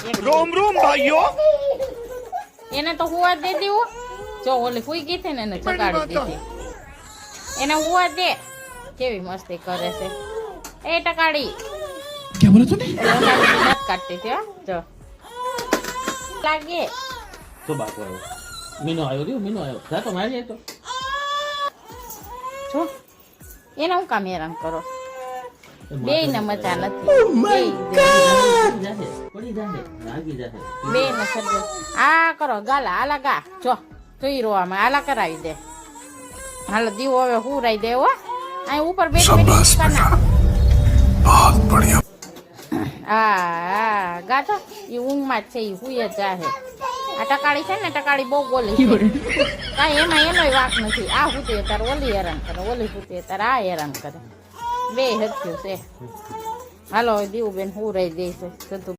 रोम रोम भाइयों એને તો હુવા દે દેવું જો ઓલી હુઈ ગઈ હતી ને એને જગાડી દીધી એને હુવા દે કેવી મસ્તી કરે છે એ ટકાડી क्या बोला तूने દાંત કાઢતી હતી હો જો લાગે શું બાપ આવ્યો મીનો આવ્યો રહ્યો મીનો આવ્યો જા તો મારી જાય તો જો એને હું કામ હેરાન કરો બે ને મજા નથી જાહે પડી જાહે લાગી જાહે બે ને સર્જે આ કરો ગાલા આલા ગા જો જોઈ રોવામાં આલા કરાવી દે હાલો દીવો હવે હુરાઈ દે હો અહીં ઉપર બેઠી बहुत बढ़िया હા ગાતો એ ઊંઘમાં જ છે એ હુઈ જ જાહે આ ટકાળી છે ને ટકાળી બહુ બોલી છે કાંઈ એમાં એનોય વાંક નથી આ હુતી તારે ઓલી હેરાન કરે ઓલી હુતી તારે આ હેરાન કરે બે હથ્યું છે હાલો દીવું બેન હુરાઈ દે છે